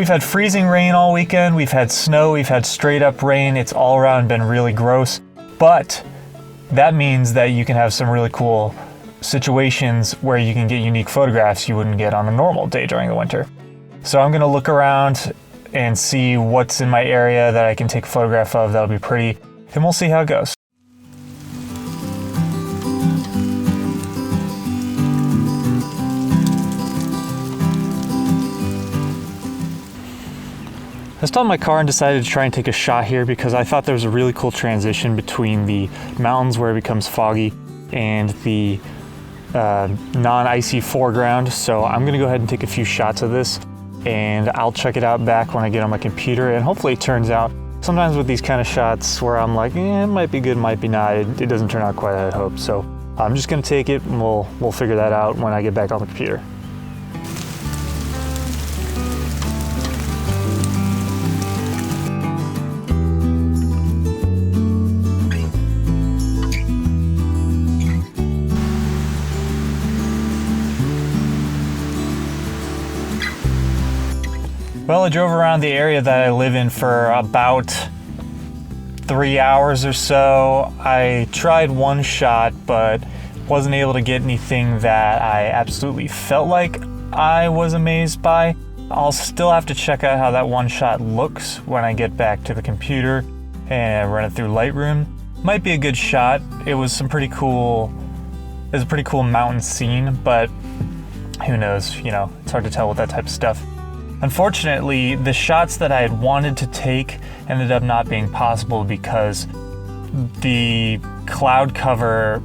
We've had freezing rain all weekend, we've had snow, we've had straight up rain. It's all around been really gross, but that means that you can have some really cool situations where you can get unique photographs you wouldn't get on a normal day during the winter. So I'm gonna look around and see what's in my area that I can take a photograph of that'll be pretty, and we'll see how it goes. I stopped my car and decided to try and take a shot here because I thought there was a really cool transition between the mountains where it becomes foggy and the non-icy foreground. So I'm gonna go ahead and take a few shots of this, and I'll check it out back when I get on my computer, and hopefully it turns out. Sometimes with these kind of shots where I'm like, it might be good, might be not, it doesn't turn out quite as I hope. So I'm just gonna take it and we'll figure that out when I get back on the computer. Well, I drove around the area that I live in for about 3 hours or so. I tried one shot, but wasn't able to get anything that I absolutely felt like I was amazed by. I'll still have to check out how that one shot looks when I get back to the computer and run it through Lightroom. Might be a good shot. It was a pretty cool mountain scene, but who knows, you know, it's hard to tell with that type of stuff. Unfortunately, the shots that I had wanted to take ended up not being possible because the cloud cover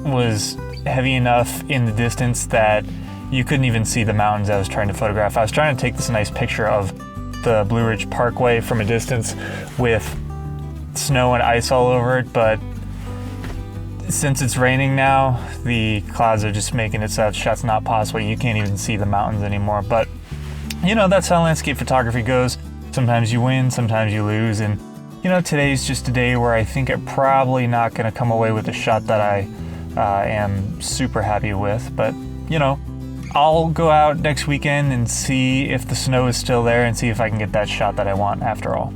was heavy enough in the distance that you couldn't even see the mountains I was trying to photograph. I was trying to take this nice picture of the Blue Ridge Parkway from a distance with snow and ice all over it, but since it's raining now, the clouds are just making it so that shot's not possible. You can't even see the mountains anymore. But you know, that's how landscape photography goes. Sometimes you win, sometimes you lose, and you know, today's just a day where I think I'm probably not going to come away with a shot that I am super happy with. But you know, I'll go out next weekend and see if the snow is still there and see if I can get that shot that I want after all.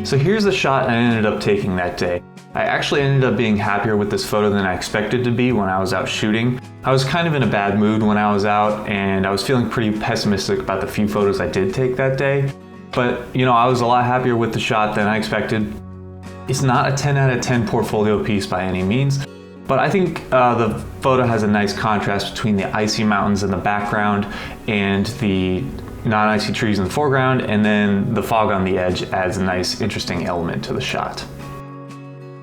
So here's the shot I ended up taking that day. I actually ended up being happier with this photo than I expected to be when I was out shooting. I was kind of in a bad mood when I was out, and I was feeling pretty pessimistic about the few photos I did take that day. But you know, I was a lot happier with the shot than I expected. It's not a 10 out of 10 portfolio piece by any means, but I think the photo has a nice contrast between the icy mountains in the background and the non-icy trees in the foreground, and then the fog on the edge adds a nice, interesting element to the shot.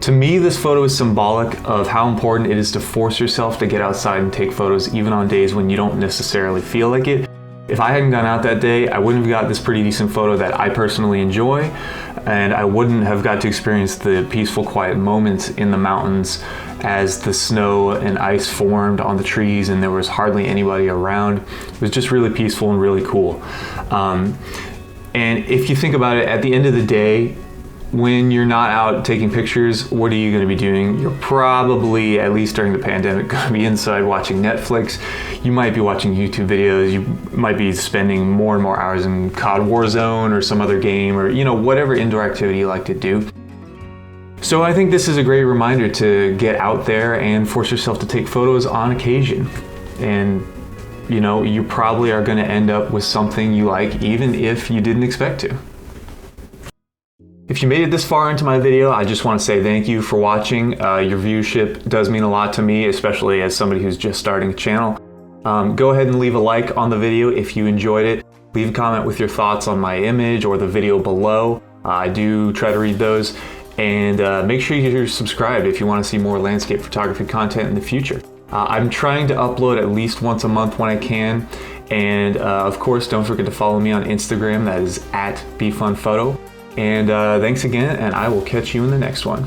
To me, this photo is symbolic of how important it is to force yourself to get outside and take photos even on days when you don't necessarily feel like it. If I hadn't gone out that day, I wouldn't have got this pretty decent photo that I personally enjoy, and I wouldn't have got to experience the peaceful, quiet moments in the mountains as the snow and ice formed on the trees and there was hardly anybody around. It was just really peaceful and really cool. And if you think about it, at the end of the day, when you're not out taking pictures, what are you going to be doing? You're probably, at least during the pandemic, going to be inside watching Netflix. You might be watching YouTube videos. You might be spending more and more hours in COD Warzone or some other game, or you know, whatever indoor activity you like to do. So I think this is a great reminder to get out there and force yourself to take photos on occasion. And you know, you probably are going to end up with something you like, even if you didn't expect to. If you made it this far into my video, I just want to say thank you for watching. Your viewership does mean a lot to me, especially as somebody who's just starting a channel. Go ahead and leave a like on the video if you enjoyed it. Leave a comment with your thoughts on my image or the video below. I do try to read those. And make sure you're subscribed if you want to see more landscape photography content in the future. I'm trying to upload at least once a month when I can. And of course, don't forget to follow me on Instagram. That is @BeFunPhoto. And thanks again, and I will catch you in the next one.